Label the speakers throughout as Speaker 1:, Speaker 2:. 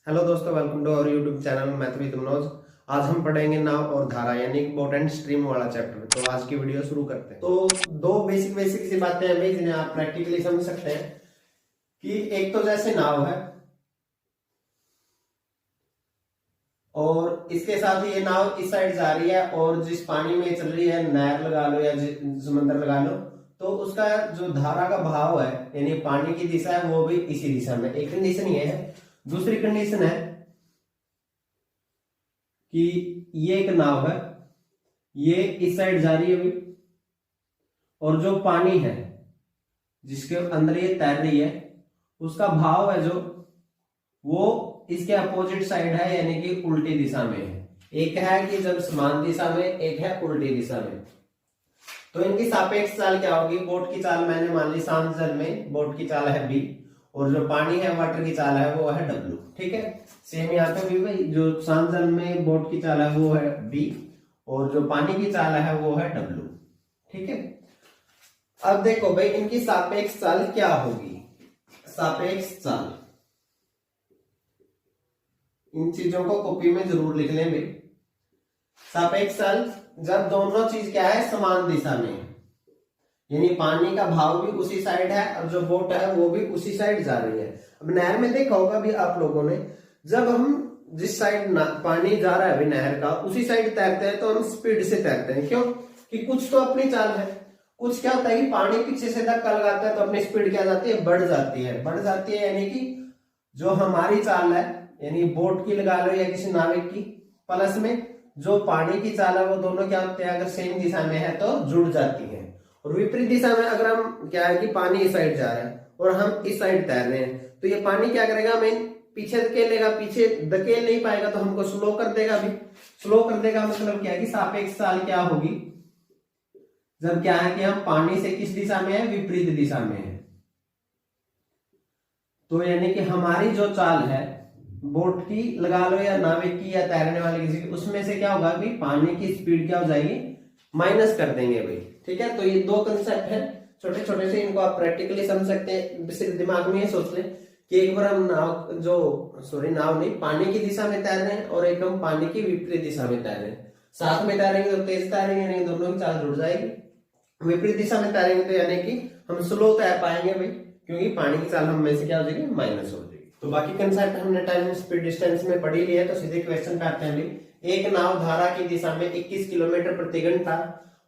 Speaker 1: Hello दोस्तों, welcome to our YouTube channel math with Manoj. आज हम पढ़ेंगे नाव और धारा यानी बोट एंड स्ट्रीम वाला चैप्टर। तो आज की वीडियो शुरू करते हैं। तो दो बेसिक सी बातें हैं भाई जिन्हें आप प्रैक्टिकली समझ सकते हैं कि एक तो जैसे नाव है और इसके साथ ये नाव इस साइड जा रही है और जिस पानी में चल रही है, नहर लगा लो या समंदर लगा लो, तो उसका जो धारा का बहाव है यानी पानी की दिशा है वो भी इसी दिशा में। एक कंडीशन ये है। दूसरी कंडीशन है कि ये एक नाव है, ये इस साइड जा रही है अभी, और जो पानी है जिसके अंदर ये तैर रही है उसका भाव है जो वो इसके अपोजिट साइड है यानी कि उल्टी दिशा में है। एक है कि जब समान दिशा में, एक है उल्टी दिशा में। तो इनकी सापेक्ष चाल क्या होगी? बोट की चाल मैंने मान ली शांत जल में बोट की चाल है b और जो पानी है वाटर की चाल है वो है w। ठीक है, सेम यहाँ पे भी भाई जो शांत जल में बोट की चाल है वो है b और जो पानी की चाल है वो है w। ठीक है, अब देखो भाई इनकी सापेक्ष चाल क्या होगी। सापेक्ष चाल, इन चीजों को कॉपी में जरूर लिख लें भाई। सापेक्ष चाल जब दोनों चीज क्या है, समान दिशा में है, यानी पानी का भाव भी उसी साइड है और जो बोट है वो भी उसी साइड जा रही है। अब नहर में देखा होगा भी आप लोगों ने, जब हम जिस साइड पानी जा रहा है अभी नहर का उसी साइड तैरते हैं तो हम स्पीड से तैरते हैं। क्यों? कि कुछ तो अपनी चाल है, कुछ क्या होता है कि पानी पीछे से धक्का लगाता है तो अपनी स्पीड क्या जाती है, बढ़ जाती है। बढ़ जाती है यानी कि जो हमारी चाल है यानी बोट की लगा लो या किसी नाविक की, प्लस में जो पानी की चाल है वो दोनों क्या होते हैं, अगर सेम दिशा में है तो जुड़ जाती है। और विपरीत दिशा में अगर हम क्या है कि पानी इस साइड जा रहा है और हम इस साइड तैर रहे हैं तो ये पानी क्या करेगा, हमें पीछे धकेलेगा, पीछे धकेल नहीं पाएगा तो हमको स्लो कर देगा। भी स्लो कर देगा मतलब क्या है कि सापेक्ष चाल क्या होगी, जब क्या है कि हम पानी से किस दिशा में है, विपरीत दिशा में है। तो यानी कि हमारी जो चाल है बोट की लगा लो या नाविक की या तैरने वाले किसी की, उसमें से क्या होगा कि पानी की स्पीड क्या हो जाएगी, माइनस कर देंगे भाई। ठीक है, तो ये दो कंसेप्ट है छोटे छोटे से, इनको आप प्रैक्टिकली समझ सकते हैं। सिर्फ दिमाग में ये सोच लें कि एक बार हम नाव नहीं, पानी की दिशा में तैर रहे हैं और एक हम पानी की विपरीत दिशा में तैर रहे हैं। साथ में तैरेंगे तो तेज तैरेंगे, यानी दोनों की चाल जुड़ जाएगी। विपरीत दिशा में तैरेंगे तो यानी कि हम स्लो तैर पाएंगे भाई, क्योंकि पानी की चाल हम में से क्या हो जाएगी, माइनस हो जाएगी। तो बाकी कंसेप्ट हमने टाइम स्पीड डिस्टेंस में पढ़ी लिया है। तो सीधे क्वेश्चन पे आते हैं भाई। एक नाव धारा की दिशा में 21 किलोमीटर प्रति घंटा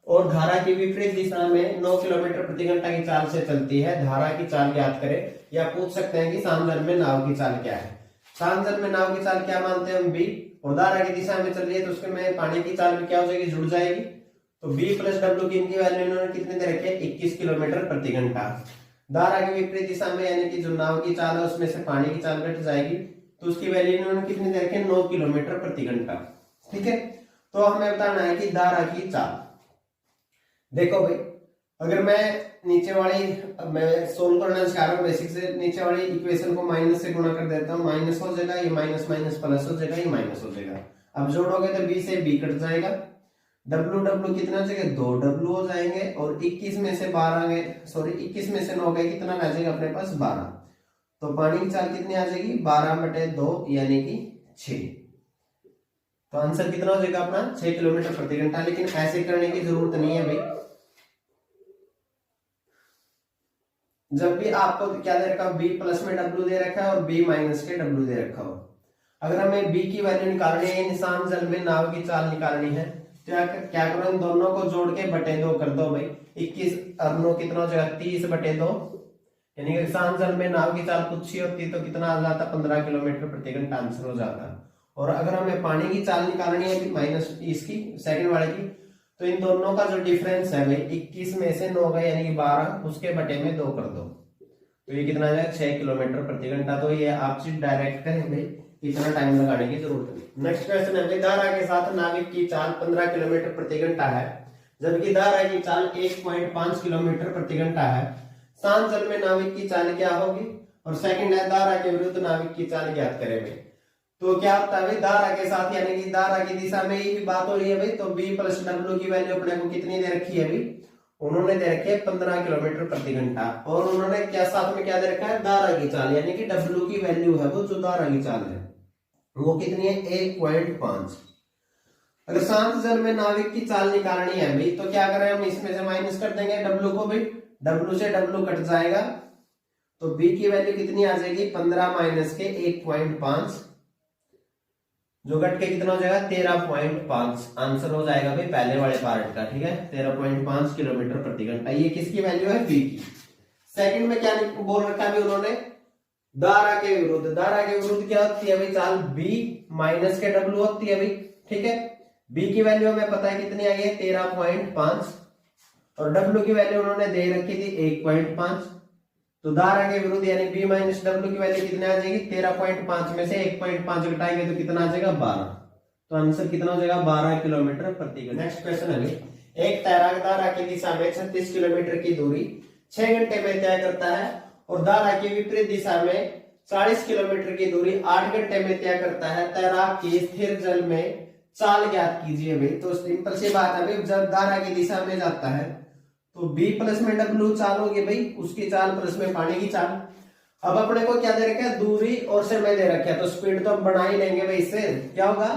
Speaker 1: और धारा की विपरीत दिशा में 9 किलोमीटर प्रति घंटा की चाल से चलती है। धारा की चाल ज्ञात करें, या पूछ सकते हैं कि शांत जल में नाव की चाल क्या है। शांत जल में नाव की चाल क्या मानते हैं हम, b, और धारा की दिशा में चल रही है तो उसके में पानी की चाल भी क्या हो जाएगी, जुड़ जाएगी। तो b प्लस w की इनकी वैल्यू इन्होंने कितनी दे रखी है, 21 किलोमीटर प्रति घंटा। धारा की विपरीत दिशा में यानी कि जो नाव की चाल है उसमें से पानी की चाल घट जाएगी तो उसकी वैल्यू इन्होंने कितनी दे रखी है, 9 किलोमीटर प्रति घंटा। ठीक है, तो हमें बताना है कि धारा की चाल। देखो भाई, अगर मैं नीचे वाली, मैं सोल्व करना सिखा रहा हूँ बेसिक से, नीचे वाली इक्वेशन को माइनस से गुणा कर देता हूँ, माइनस हो जाएगा, ये माइनस माइनस प्लस हो जाएगा, ये माइनस हो जाएगा। अब जोड़ोगे तो b से b कट जाएगा, w कितना हो जाएगा, 2w हो जाएंगे, और 21 में से 12 गए, सॉरी 21 में से 9 गए, कितना आ जाएगा अपने पास, 12। तो पानी की चाल कितनी आ जाएगी, 12/2 यानी कि 6। तो आंसर कितना हो जाएगा अपना, 6 किलोमीटर प्रति घंटा। लेकिन ऐसे करने की जरूरत नहीं है भाई। जब भी आपको क्या दे रखा, b प्लस में w दे रखा है और b माइनस के w दे रखा हो, अगर हमें b की वैल्यू निकालनी है, निशान जल में नाव की चाल निकालनी है, तो क्या करो, इन दोनों को जोड़ के बटे 2 कर दो भाई। 21 और 9 कितना हो जाएगा, 30/2, यानी कि निशान जल में नाव की चाल कुछ ही होती तो कितना आ जाता, 15 किलोमीटर प्रति घंटा आंसर हो जाता। और अगर हमें पानी की चाल निकालनी है माइनस इसकी सेकंड वाले की, तो इन दोनों का जो डिफरेंस है भाई, 21 में से 9 गए यानी कि 12, उसके बटे में 2 कर दो, तो ये कितना आ जाएगा, 6 किलोमीटर प्रति घंटा। तो ये आप चीज डायरेक्ट करें भाई, इतना टाइम लगाने की जरूरत नहीं। नेक्स्ट क्वेश्चन है, धारा के साथ नाविक की चाल 15 किलोमीटर प्रति घंटा है, जबकि धारा की चाल 1.5 किलोमीटर प्रति घंटा है। शांत जल में नाविक की चाल क्या होगी? और सेकंड है, धारा के विरुद्ध नाविक की चाल ज्ञात करें भाई। तो क्या होता है भाई, धारा के साथ यानी कि धारा की दिशा में ही बात हो रही है भाई, तो b प्लस w की वैल्यू अपने को कितनी दे रखी है भाई, उन्होंने दे रखी है 15 किलोमीटर प्रति घंटा, और उन्होंने क्या साथ में क्या दे रखा है, धारा की चाल, यानी कि w की वैल्यू है वो जो धारा की चाल है। वो कितनी है 1.5। अगर शांत जल में नाविक की चाल निकालनी है भाई तो क्या करें हम, इसमें से माइनस कर देंगे W को भाई, W से W कट जाएगा तो B की वैल्यू कितनी आ जाएगी 15 माइनस के 1.5, जो घट के कितना हो जाएगा 13.5। आंसर हो जाएगा भाई पहले वाले पार्ट का, ठीक है 13.5 किलोमीटर प्रति घंटा। ये किसकी वैल्यू है बी की। सेकंड में क्या बोल रखा है उन्होंने, धारा के विरुद्ध। धारा के विरुद्ध क्या होती है भाई चाल बी माइनस के डब्ल्यू होती है भाई, ठीक है। बी की वैल्यू हमें पता है कितनी आई है 13.5 और डब्ल्यू की वैल्यू उन्होंने दे रखी थी 1.5। तो धारा के विरुद्ध यानी बी माइनस डब्ल्यू की वैल्यू कितनी आ जाएगी 13.5 में से 1.5 घटाएंगे तो कितना आ जाएगा 12। तो आंसर कितना हो जाएगा 12 किलोमीटर प्रति घंटा। नेक्स्ट क्वेश्चन है एक तैराक धारा की दिशा में 36 किलोमीटर की दूरी 6 घंटे में तय करता है और धारा की विपरीत दिशा में 40 किलोमीटर की दूरी 8 घंटे में तय करता है। तैराक की स्थिर जल में चाल ज्ञात कीजिए भाई। तो सिंपल सी बात है भाई, जब धारा की दिशा में जाता है तो B प्लस में W चाल होगी भाई, उसकी चाल प्लस में पानी की चाल। अब अपने को क्या दे रखा है दूरी और समय दे रखा है, तो स्पीड तो हम बना ही लेंगे भाई। इससे क्या होगा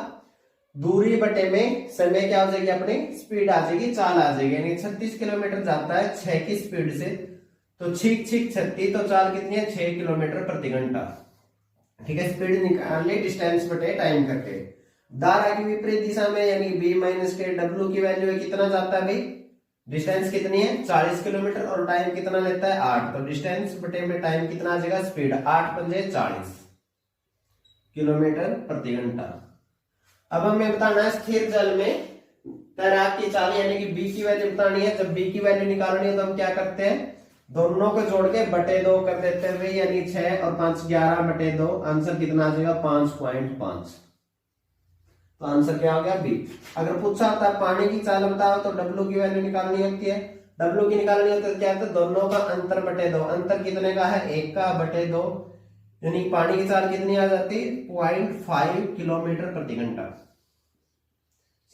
Speaker 1: दूरी बटे में समय क्या हो जाएगी अपनी स्पीड आ जाएगी, चाल आ जाएगी। यानी 36 किलोमीटर जाता है 6 की स्पीड से, तो छीक 36 तो चाल कितनी है 6 किलोमीटर प्रति घंटा, ठीक है। स्पीड निकालनी डिस्टेंस बटे टाइम करके। धारा की विपरीत दिशा में यानी B माइनस के W की वैल्यू है कितना जाता है भाई, डिस्टेंस कितनी है 40 किलोमीटर और टाइम कितना लेता है 8। तो डिस्टेंस बटे में टाइम कितना आ जाएगा स्पीड 8 पंजे 40 किलोमीटर प्रति घंटा। अब हमें बताना है स्थिर जल में तैराक की चाल यानी कि B की वैल्यू बतानी है। जब B की वैल्यू निकालनी है तो हम क्या करते हैं दोनों को जोड़ के बटे 2 कर देते हैं भाई, यानी 6 और 5 11 बटे 2। आंसर कितना आ जाएगा 5.5। तो आंसर क्या हो गया बी। अगर पूछा होता है पानी की चाल बताओ तो W की वैल्यू निकालनी होती है। W की निकालनी होती है क्या है दोनों का अंतर बटे 2। अंतर कितने का है 1 का बटे 2, यानी पानी की चाल कितनी आ जाती है 0.5 किलोमीटर प्रति घंटा।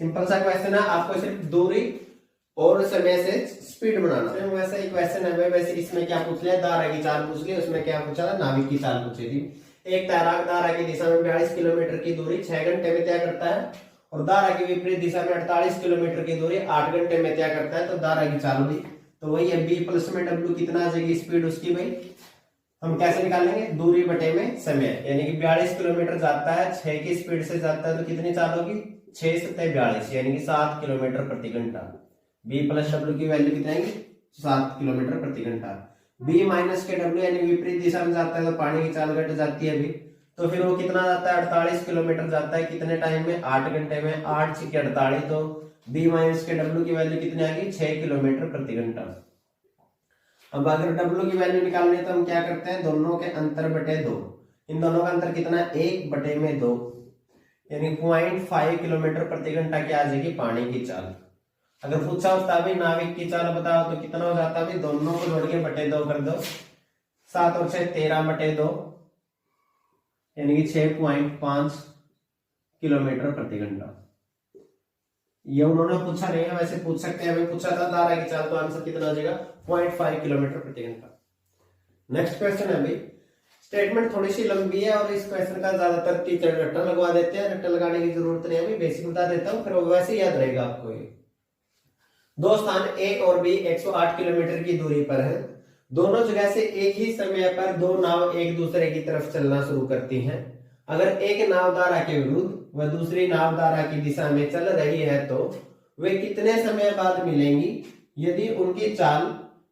Speaker 1: सिंपल सा क्वेश्चन है, आपको सिर्फ दूरी और समय से स्पीड बनाना है। वैसे एक क्वेश्चन है वैसे इसमें क्या पूछ लिया धारा की चाल पूछ ली, उसमें क्या पूछा था नाविक की चाल पूछी थी। एक तैराक धारा की दिशा में 42 किलोमीटर की दूरी 6 घंटे में तय करता है और धारा की विपरीत दिशा में 48 किलोमीटर की दूरी 8 घंटे में तय करता है। तो धारा की चाल हुई तो वही है B प्लस में W कितना आ जाएगी स्पीड उसकी भाई, हम कैसे निकालेंगे दूरी बटे में समय। यानी कि 42 किलोमीटर जाता है 6 की स्पीड से जाता है तो कितनी चाल होगी 6 से 42 यानी कि 7 किलोमीटर प्रति घंटा। B प्लस W की वैल्यू कितनी आएगी 7 किलोमीटर प्रति घंटा। B माइनस के W यानी विपरीत दिशा में जाता है तो पानी की चाल घट जाती है अभी, तो फिर वो कितना जाता है 48 किलोमीटर जाता है कितने टाइम में 8 घंटे में। 8 6 के 48 तो B माइनस के W की वैल्यू कितनी आएगी 6 किलोमीटर प्रति घंटा। अब अगर W की वैल्यू निकालनी है तो हम क्या करते हैं दोनों के अंतर बटे 2। इन दोनों का अंतर कितना 1 बटे में 2 यानी 0.5 किलोमीटर प्रति घंटा की आ जाएगी पानी की चाल। अगर पूछा होता भाई नाविक की चाल बताओ तो कितना हो जाता है दोनों को जोड़ के बटे 2 कर दो, 7 और 6 13 बटे 2 यानी कि 6.5 किलोमीटर प्रति घंटा। ये उन्होंने पूछा नहीं है, वैसे पूछ सकते हैं, हमें पूछा था धारा की चाल तो आंसर कितना आ जाएगा 0.5 किलोमीटर प्रति घंटा। नेक्स्ट क्वेश्चन है भाई, स्टेटमेंट थोड़ी सी लंबी है और इस क्वेश्चन का ज्यादातर टीचर रट्टा लगवा देते हैं, रट्टा लगाने की जरूरत नहीं है, बेसिक बता देता हूँ फिर वैसे ही याद रहेगा आपको। ये दो स्थान A और B 108 किलोमीटर की दूरी पर है। दोनों जगह से एक ही समय पर दो नाव एक दूसरे की तरफ चलना शुरू करती हैं। अगर एक नाव धारा के विरुद्ध व दूसरी नाव धारा की दिशा में चल रही है तो वे कितने समय बाद मिलेंगी यदि उनकी चाल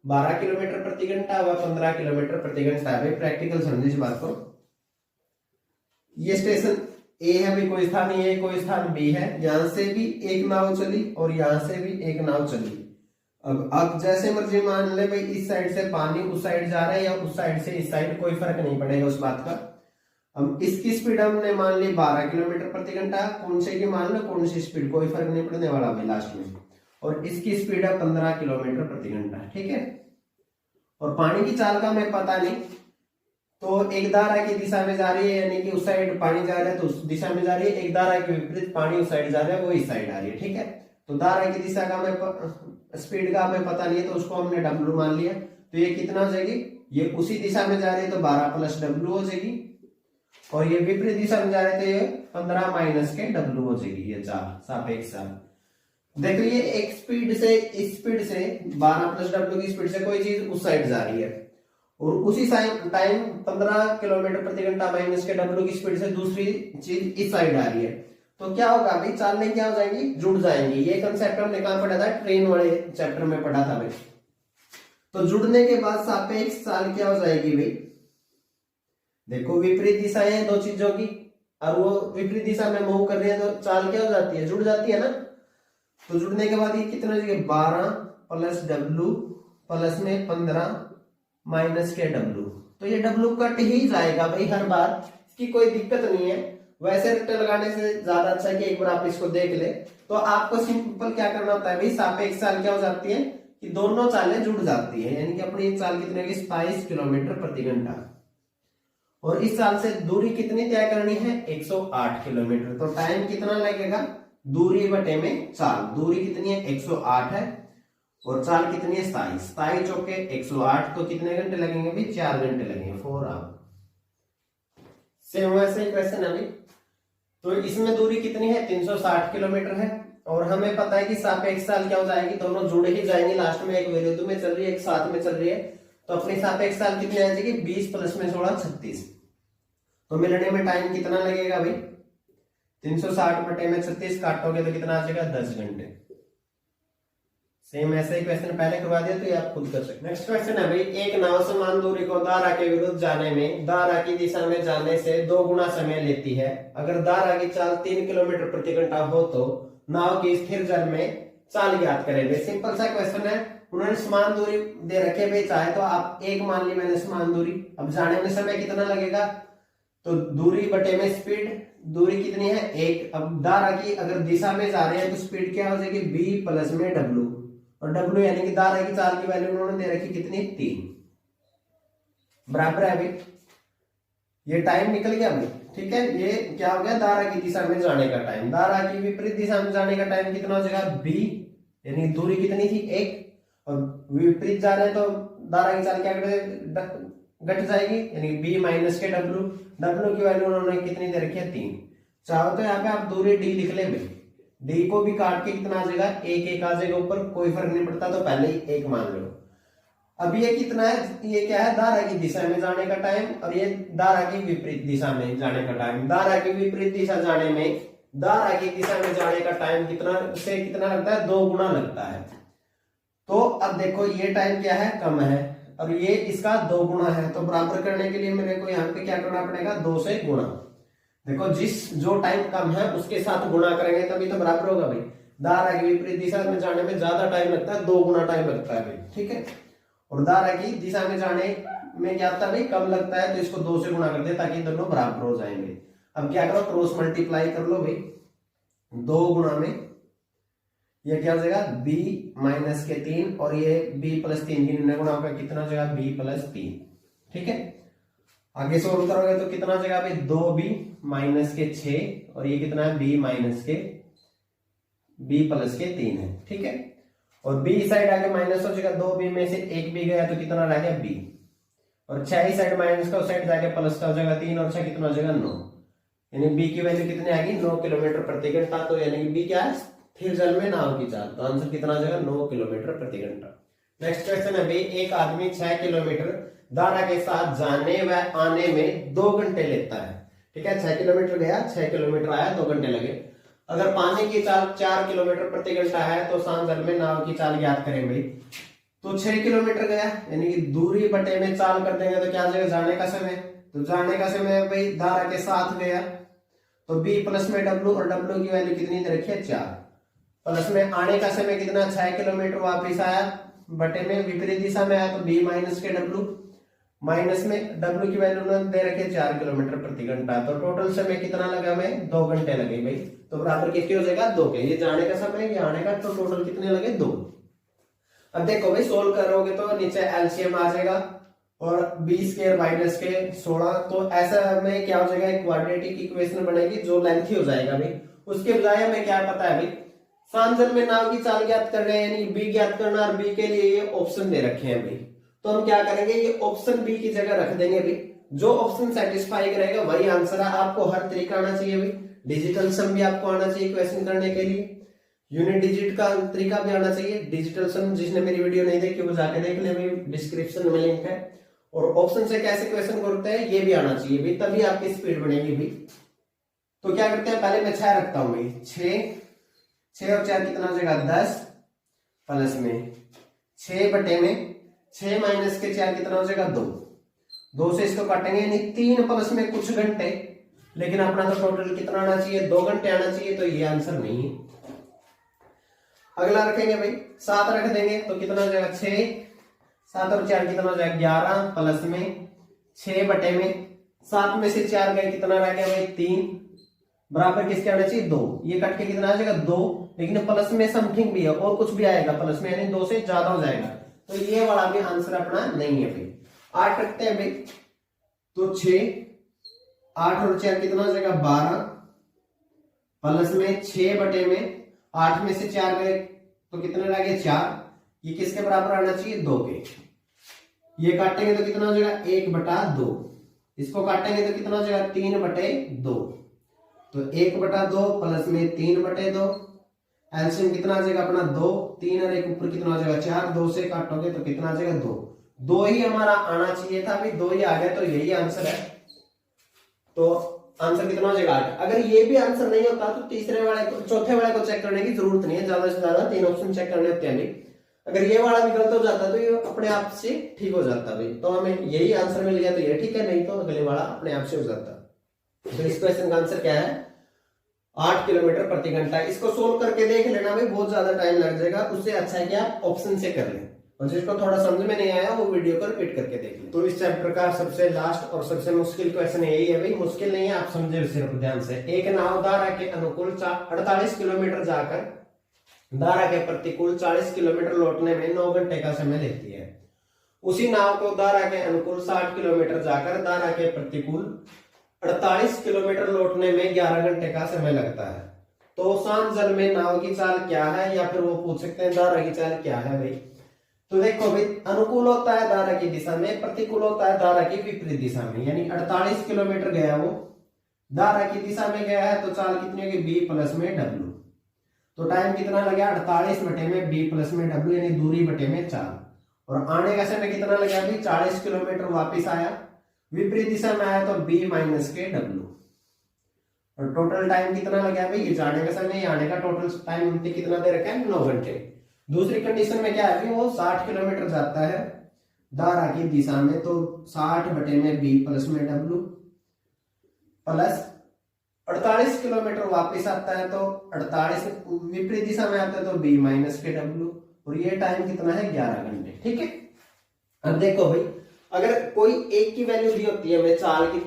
Speaker 1: 12 किलोमीटर प्रति घंटा व 15 किलोमीटर प्रति घंटा है। प्रैक्टिकल समझिए इस बात को। ये स्टेशन A है भी, कोई स्थान A कोई स्थान B है, यहां से भी एक नाव चली और यहां से भी एक नाव चली। अब जैसे मर्जी मान ले भाई इस साइड से पानी उस साइड जा रहा है या उस साइड से इस साइड, कोई फर्क नहीं पड़ेगा उस बात का। अब इसकी स्पीड हमने मान ली 12 किलोमीटर प्रति घंटा, कौन से की मान लो कौन सी स्पीड, कोई फर्क नहीं पड़ने वाला भाई लास्ट में। और इसकी स्पीड है 15 किलोमीटर प्रति घंटा, ठीक है। और पानी की चाल का हमें पता नहीं, तो एक धारा की दिशा में जा रही है यानी कि उस साइड पानी जा रहा है तो उस दिशा में जा रही है, एक धारा के विपरीत पानी उस साइड जा रहा है वो इस साइड आ रही है, ठीक है। तो धारा की दिशा का हमें स्पीड का हमें पता नहीं है तो उसको हमने W मान लिया। तो ये कितना हो जाएगी, ये उसी दिशा में जा रही है तो 12 प्लस W हो जाएगी। और ये विपरीत दिशा में जा रहे थे, ये 15 माइनस के डब्ल्यू हो जाएगी ये चाल सापेक्ष चाल। देखो ये एक स्पीड से, इस स्पीड से 12 प्लस डब्ल्यू की स्पीड से कोई चीज उस साइड जा रही है और उसी टाइम 15 किलोमीटर प्रति घंटा माइनस के डब्ल्यू की स्पीड से दूसरी चीज इस साइड आ रही है, तो क्या होगा भाई, चालें क्या हो जाएंगी, जुड़ जाएंगी। ये कंसेप्ट हमने कहां पढ़ा था, ट्रेन वाले चैप्टर में पढ़ा था भाई। तो जुड़ने के बाद सापेक्ष चाल क्या हो जाएगी भाई, देखो विपरीत दिशा है दो चीजों की और वो विपरीत दिशा में मूव कर रही है, तो चाल क्या हो जाती है, जुड़ जाती है ना। तो जुड़ने के बाद ये कितना हो जाएगा, 12 प्लस डब्ल्यू प्लस में 15 माइनस के डब्ल्यू। तो ये डब्ल्यू कट ही जाएगा भाई हर बार, इसकी कोई दिक्कत नहीं है। वैसे रट्टे लगाने से ज्यादा अच्छा है कि एक बार आप इसको देख ले। तो आपको सिंपल क्या करना होता है भाई, सापेक्ष चाल क्या हो जाती है कि दोनों चालें जुड़ जाती है, यानी कि अपनी चाल कितनी होगी, 22 किलोमीटर प्रति घंटा। और इस चाल से दूरी कितनी तय करनी है, 108 किलोमीटर। तो टाइम कितना लगेगा, दूरी बटे में चाल, दूरी कितनी है 108 है और चाल कितनी है 27, 27 चौके 108, तो कितने घंटे लगेंगे भाई, 4 घंटे लगेंगे, 4 आवर। सेम वैसे ही क्वेश्चन है भाई। तो इसमें दूरी कितनी है, 360 किलोमीटर है और हमें पता है कि सापेक्ष चाल क्या हो जाएगी, दोनों जुड़ ही जाएंगे, लास्ट में एक विरुद्ध में चल रही है एक साथ में चल रही है। तो अपनी सापेक्ष चाल कितनी आ जाएगी, 20 प्लस में 16 36। तो मिलने में टाइम कितना लगेगा भाई, 360 बटे में 36 काटोगे तो कितना आ जाएगा, 10 घंटे। सेम ऐसे ही क्वेश्चन पहले करवा दिया, तो ये आप खुद कर सकते। नेक्स्ट क्वेश्चन है भाई, एक नाव समान दूरी को धारा के विरुद्ध जाने में धारा की दिशा में जाने से 2 गुना समय लेती है। अगर धारा की चाल 3 किलोमीटर प्रति घंटा हो तो नाव की स्थिर जल में चाल ज्ञात करेंगे। सिंपल सा क्वेश्चन है, उन्होंने समान दूरी दे रखे भाई, चाहे तो आप एक मान ली मैंने समान दूरी, अब जाने में समय कितना लगेगा, तो दूरी बटे में स्पीड, दूरी कितनी है 1। अब धारा की अगर दिशा में जा रहे हैं तो स्पीड क्या हो जाएगी, b प्लस में w, और w यानी कि धारा की चाल की वैल्यू उन्होंने दे रखी कितनी, 3, बराबर है अभी। ये टाइम निकल गया अभी, ठीक है। ये क्या हो गया, धारा की दिशा में जाने का टाइम, धारा की विपरीत दिशा में जाने का टाइम कितना हो जाएगा, b, यानी दूरी कितनी थी 1, और विपरीत जा रहे हैं तो धारा की चाल क्या घट जाएगी, यानी b माइनस के w की वैल्यू उन्होंने कितनी दे रखी है, 3। चाहो तो यहाँ पे आप दूरी d लिख ले भाई, d को भी काट के कितना आ जाएगा, 1 आ जाएगा ऊपर, कोई फर्क नहीं पड़ता, तो पहले ही 1 मान लो। अब ये कितना है, ये क्या है, धारा की दिशा में जाने का टाइम, और ये धारा की विपरीत दिशा में जाने का टाइम। धारा की विपरीत दिशा जाने में, धारा की दिशा में जाने का टाइम कितना से कितना लगता है, 2 गुना लगता है। तो अब देखो ये टाइम क्या है, कम है, और ये इसका 2 गुना है, तो बराबर करने के लिए मेरे को यहाँ पे क्या करना पड़ेगा, 2 से गुणा। देखो जो टाइम कम है उसके साथ गुणा करेंगे तभी तो बराबर होगा भाई। धारा की विपरीत दिशा में जाने में ज्यादा टाइम लगता है, 2 गुना टाइम लगता है भाई, ठीक है। और धारा की दिशा में जाने में क्या होता है भाई, कम लगता है, तो इसको 2 से गुणा कर दे ताकि दोनों बराबर हो जाएंगे। अब क्या करो, क्रॉस मल्टीप्लाई कर लो भाई, 2 गुणा में ये क्या हो जाएगा, b माइनस के 3, और ये b प्लस 3 की गुणा होगा, कितना हो जाएगा, b प्लस 3, ठीक है। आगे सोल्व करोगे तो कितना हो जाएगा भाई, 2b माइनस के 6, और ये कितना है, b माइनस के b प्लस के 3 है, ठीक है। और b साइड आगे माइनस हो जाएगा, 2b में से 1b गया तो कितना रह गया, b, और 6 साइड माइनस का, उस साइड जाके प्लस का हो जाएगा 3, और 6 कितना हो जाएगा, 9, यानी b की वैल्यू कितनी आएगी, 9 किलोमीटर प्रति घंटा। तो यानी कि b क्या है, स्थिर जल में नाव की चाल, तो आंसर कितना आ जाएगा, 9 किलोमीटर प्रति घंटा। नेक्स्ट क्वेश्चन है भाई, एक आदमी 6 किलोमीटर धारा के साथ जाने व आने में 2 घंटे लेता है, ठीक है। 6 किलोमीटर गया, 6 किलोमीटर आया, 2 घंटे लगे। अगर पानी की चाल 4 किलोमीटर प्रति घंटा है तो शांत जल में नाव की चाल ज्ञात करें भाई। तो 6 किलोमीटर गया, यानी कि दूरी बटे में चाल कर देंगे तो क्या आ जाएगा, जाने का समय। तो जाने का समय भाई धारा के साथ गया, तो b प्लस में w, और w की वैल्यू कितनी दे रखी है, 4, प्लस में आने का समय कितना, 6 किलोमीटर वापिस आया, बटे में विपरीत दिशा में आया तो b माइनस के w, माइनस में w की वैल्यू दे रखे 4 किलोमीटर प्रति घंटा। तो टोटल समय कितना लगा हमें, 2 घंटे लगे भाई। तो बराबर किसके हो जाएगा, 2 के। ये जाने का समय, ये आने का, तो टोटल कितने लगे, 2। अब देखो भाई सोल्व करोगे तो नीचे एलसीएम आ जाएगा, और b स्क्वायर माइनस के 16, तो ऐसा में क्या हो जाएगा, एक क्वाड्रेटिक इक्वेशन बनेगी जो लेंथी हो जाएगा भाई। उसके बजाय हमें क्या पता है भाई, शांत जल में नाव की चाल ज्ञात कर रहे हैं, यानी b ज्ञात करना, और b के लिए ये ऑप्शन दे रखे हैं भाई। तो हम क्या करेंगे, ये ऑप्शन बी की जगह रख देंगे भाई, जो ऑप्शन सेटिस्फाई करेगा वही आंसर है। आपको हर तरीका आना चाहिए भाई, डिजिटल सम भी आपको आना चाहिए क्वेश्चन करने के लिए, यूनिट डिजिट का तरीका भी आना चाहिए। डिजिटल सम जिसने मेरी वीडियो नहीं देखी वो जाके देख ले भाई, डिस्क्रिप्शन में लिंक है। और ऑप्शन से कैसे क्वेश्चन करते हैं ये भी आना चाहिए भाई, तभी आपकी स्पीड बढ़ेगी भाई। तो क्या करते हैं, पहले मैं 6 रखता हूं भाई, 6 और 4 कितना हो जाएगा 10, प्लस में 6 बटे में 6 माइनस के 4 कितना हो जाएगा 2 से इसको काटेंगे, यानी 3 प्लस में कुछ घंटे, लेकिन अपना तो टोटल कितना आना चाहिए 2 घंटे आना चाहिए, तो ये आंसर नहीं है। अगला रखेंगे भाई 7 रख देंगे तो कितना हो जाएगा 6, 7 और 4 कितना हो जाएगा 11, प्लस में 6 बटे में 7 में से 4 गए कितना रह गया भाई 3, बराबर किसके आना चाहिए 2, ये कट के कितना आ जाएगा 2, लेकिन प्लस में समथिंग भी है और कुछ भी आएगा प्लस में, यानी 2 से ज्यादा हो जाएगा, तो ये वाला भी आंसर अपना नहीं है भाई। 8 रखते हैं भाई, तो 6, 8 और 4 कितना हो जाएगा 12, प्लस में 6 बटे में 8 में से 4 गए तो कितने रह गए 4, ये किसके बराबर आना चाहिए 2 के, ये काटेंगे तो कितना हो जाएगा 1/2, इसको काटेंगे तो कितना हो जाएगा 3/2, तो 1/2 प्लस में 3/2, एलसीएम कितना आ जाएगा अपना 2, 3 और 1 ऊपर कितना हो जाएगा 4, 2 से काटोगे तो कितना आ जाएगा 2 ही हमारा आना चाहिए था भाई, 2 ही आ गया तो यही आंसर है। तो आंसर कितना हो जाएगा 8। अगर ये भी आंसर नहीं होता तो तीसरे वाले को चौथे वाले को चेक करने की जरूरत नहीं है, ज्यादा से ज्यादा 3 ऑप्शन चेक करने होते हैं भाई। अगर ये वाला भी गलत हो जाता तो ये अपने आप से ठीक हो जाता भाई, तो हमें यही आंसर मिल गया तो ये ठीक है, नहीं तो अगले वाला अपने आप से हो जाता। तो इस क्वेश्चन का आंसर क्या है 8 किलोमीटर प्रति घंटा। इसको सोल्व करके देख लेना भाई, बहुत ज्यादा टाइम लग जाएगा, उससे अच्छा है कि आप ऑप्शन से कर लें, और जिसको थोड़ा समझ में नहीं आया वो वीडियो को रिपीट करके देख लें। तो इस चैप्टर का सबसे लास्ट और सबसे मुश्किल क्वेश्चन यही है भाई, मुश्किल नहीं है, आप समझे सिर्फ ध्यान से। एक नाव धारा के अनुकूल 48 किलोमीटर जाकर धारा के प्रतिकूल 40 किलोमीटर लौटने में 9 घंटे का समय लेती है। उसी नाव को धारा के अनुकूल 60 किलोमीटर जाकर धारा के प्रतिकूल 48 किलोमीटर लौटने में 11 घंटे का समय लगता है। तो शांत जल में नाव की चाल क्या है, या फिर वो पूछ सकते हैं धारा की चाल क्या है भाई। तो देखो भाई, अनुकूल होता है धारा की दिशा में, प्रतिकूल होता है धारा की विपरीत दिशा में, यानी 48 किलोमीटर गया वो धारा की दिशा में गया है, तो चाल कितनी होगी b प्लस में w, तो टाइम कितना लगा 48 बटे में b प्लस में w, यानी दूरी बटे में 4, और आने का समय कितना लगा भाई 40 किलोमीटर वापिस आया, विपरीत दिशा में आया तो b माइनस के w, और टोटल टाइम कितना लगा भाई, ये जाने का समय आने का टोटल टाइम उनने कितना दे रखा है 9 घंटे। दूसरी कंडीशन में क्या है भाई, वो 60 किलोमीटर जाता है धारा की दिशा में, तो 60 बटे में b प्लस में w, प्लस 48 किलोमीटर वापस आता है तो 48 विपरीत दिशा में आता है तो b माइनस के w, और ये टाइम कितना है 11 घंटे। ठीक है, अब देखो भाई, अगर कोई एक की वैल्यू दी होती है, हमें चाल की,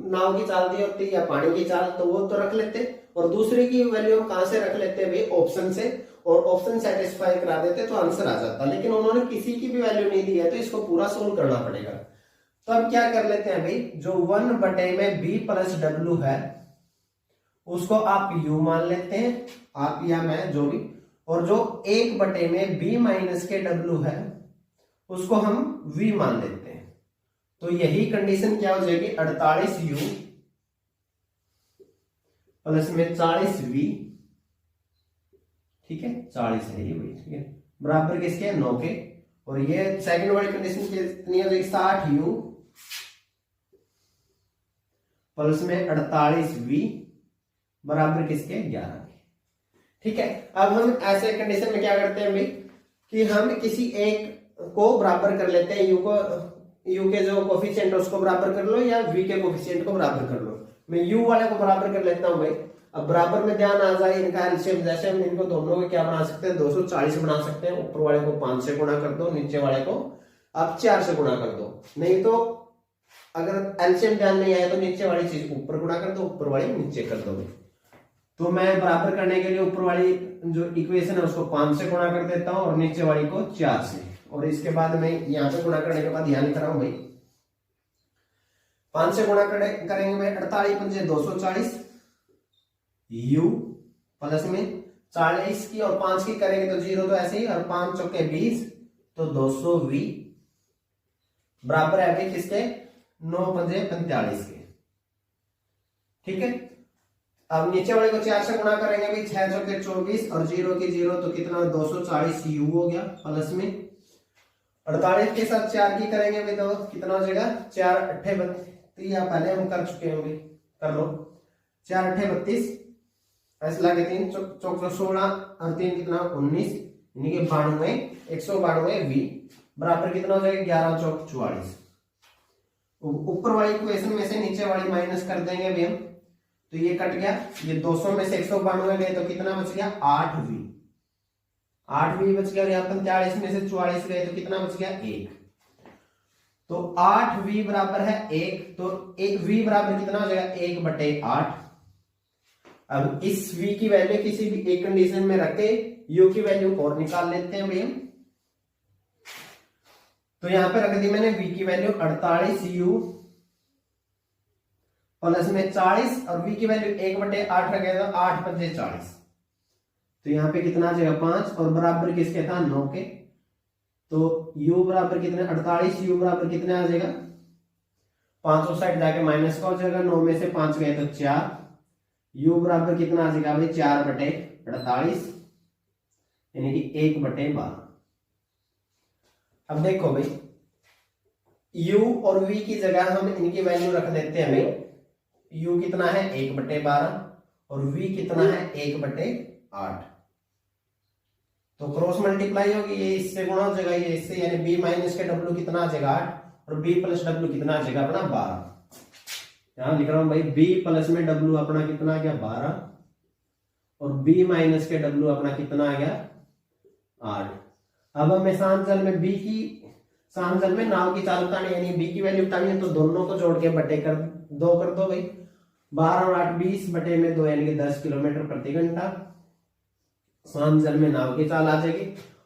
Speaker 1: नाव की चाल दी होती है या पानी की चाल, तो वो तो रख लेते, और दूसरे की वैल्यू हम कहां से रख लेते हैं भाई ऑप्शन से, और ऑप्शन सेटिस्फाई करा देते तो आंसर आ जाता, लेकिन उन्होंने किसी की भी वैल्यू नहीं दी है तो इसको पूरा सोल्व करना पड़ेगा। तो अब क्या कर लेते हैं भाई, जो 1 बटे में b प्लस w है उसको आप u मान लेते हैं, आप या मैं जो भी, और जो 1 बटे में b माइनस के w है उसको हम v मान लेते हैं। तो यही कंडीशन क्या हो जाएगी 48u प्लस में 40v, ठीक है 40 है ये भाई, ठीक है, बराबर किसके 9 के, और ये सेकंड वाली कंडीशन कितनी हो जाएगी 60u प्लस में 48v बराबर किसके 11 के। ठीक है, अब हम ऐसे कंडीशन में क्या करते हैं भाई, कि हम किसी एक को बराबर कर लेते हैं, u के जो कोफिशिएंट है उसको बराबर कर लो, या v के कोफिशिएंट को बराबर कर लो। मैं u वाले को बराबर कर लेता हूं भाई। अब बराबर में ध्यान आ जाए इनका एलसीएम, जैसे हम इनको दोनों को क्या बना सकते हैं 240 बना सकते हैं, ऊपर वाले को 5 से गुणा कर दो, नीचे वाले को आप 4 से गुणा कर दो, नहीं तो अगर एलसीएम ध्यान नहीं आया तो नीचे वाली चीज ऊपर गुणा कर दो, ऊपर वाली नीचे कर दो। तो मैं बराबर करने के लिए ऊपर वाली जो इक्वेशन है उसको 5 से गुणा कर देता हूं और नीचे वाली को 4 से, और इसके बाद मैं यहाँ पे गुणा करने के बाद ध्यान कर रहा हूं भाई 5 से गुणा करेंगे मैं 48 पंजे 240 u प्लस में 40 की और 5 की करेंगे तो 0 तो ऐसे ही, और 5 चौके 20 तो 200v बराबर है भाई किसके 9 पंजे 45 के। ठीक है, अब नीचे वाले को 4 से गुणा करेंगे भाई, 6 चौके 24 और 0 की 0 तो कितना 240 यू हो गया प्लस में 48 के साथ 4 की करेंगे भाई तो कितना हो जाएगा 4 अट्ठे 32, या पहले हम कर चुके हैं भाई, कर लो 4 अट्ठे 32, ऐसे लगे 3 चौक 16 और 3 कितना 19, यानी कि 92 192 वी बराबर कितना हो जाएगा 11 चौक 44। ऊपर वाली इक्वेशन में से नीचे वाली माइनस कर देंगे अभी हम, तो ये कट गया, ये 200 में से 192 गए तो कितना बच गया 8v, 8v बच गया, और यहाँ 45 में से 44 गए तो कितना बच गया 1, तो 8v बराबर है 1, तो 1v बराबर कितना हो जाएगा 1/8। अब इस v की वैल्यू किसी भी एक कंडीशन में रख के u की वैल्यू और निकाल लेते हैं भैया। तो यहां पे रख दी मैंने v की वैल्यू 48u प्लस में 40 और v की वैल्यू 1/8 रखे तो 8 पंजे 40, तो यहाँ पे कितना आ जाएगा 5 और बराबर किसके था 9 के, तो u बराबर कितने 48, u बराबर कितने आ जाएगा 5 साइड जाके माइनस का हो जाएगा, 9 में से 5 गए तो 4, u बराबर कितना आ जाएगा भाई 4/48 यानी कि 1/12। अब देखो भाई u और v की जगह हम इनकी वैल्यू रख देते हैं भाई, u कितना है 1/12 और v कितना है 1/8, तो क्रॉस मल्टीप्लाई होगी, ये इससे गुणा हो जाएगा ये इससे, यानी b माइनस के w कितना आ जाएगा 8 और b प्लस w कितना आ जाएगा अपना 12। यहां लिख रहा हूं भाई b प्लस में w अपना कितना आ गया 12 और b माइनस के w अपना कितना आ गया 8। अब हमें सांजल में b की सांजल में नाव की चाल उठानी, यानी b की वैल्यू उठानी है, तो दोनों को जोड़ के बटे कर दो भाई, 12 और 8 20 बटे में 2 यानी कि 10 किलोमीटर प्रति घंटा सांजल में नाव की चाल आ जाएगी।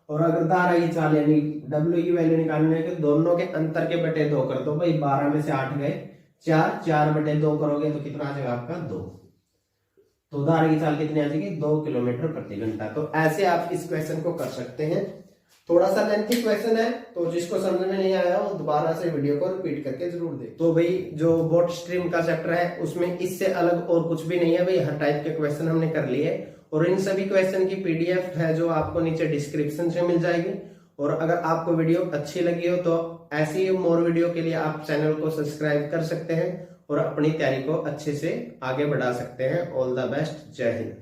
Speaker 1: और अगर धारा की चाल यानी w की वैल्यू निकालने है तो दोनों के अंतर के बटे 2 कर दो भाई, 12 में से 8 गए 4, 4/2 करोगे तो कितना आ जाएगा आपका 2, तो धारा की चाल कितनी आ जाएगी 2 किलोमीटर प्रति घंटा। तो ऐसे आप इस क्वेश्चन को कर सकते हैं, थोड़ा सा लेंथी क्वेश्चन है, तो जिसको समझ में नहीं आया वो दोबारा से वीडियो को रिपीट करके जरूर देखें। तो भाई जो बोट स्ट्रीम का चैप्टर है उसमें इससे अलग और कुछ भी नहीं है भाई, हर टाइप के क्वेश्चन हमने कर लिए, और इन सभी क्वेश्चन की पीडीएफ है जो आपको नीचे डिस्क्रिप्शन से मिल जाएगी। और अगर आपको वीडियो अच्छी लगी हो तो ऐसी ही मोर वीडियो के लिए आप चैनल को सब्सक्राइब कर सकते हैं और अपनी तैयारी को अच्छे से आगे बढ़ा सकते हैं। ऑल द बेस्ट, जय हिंद।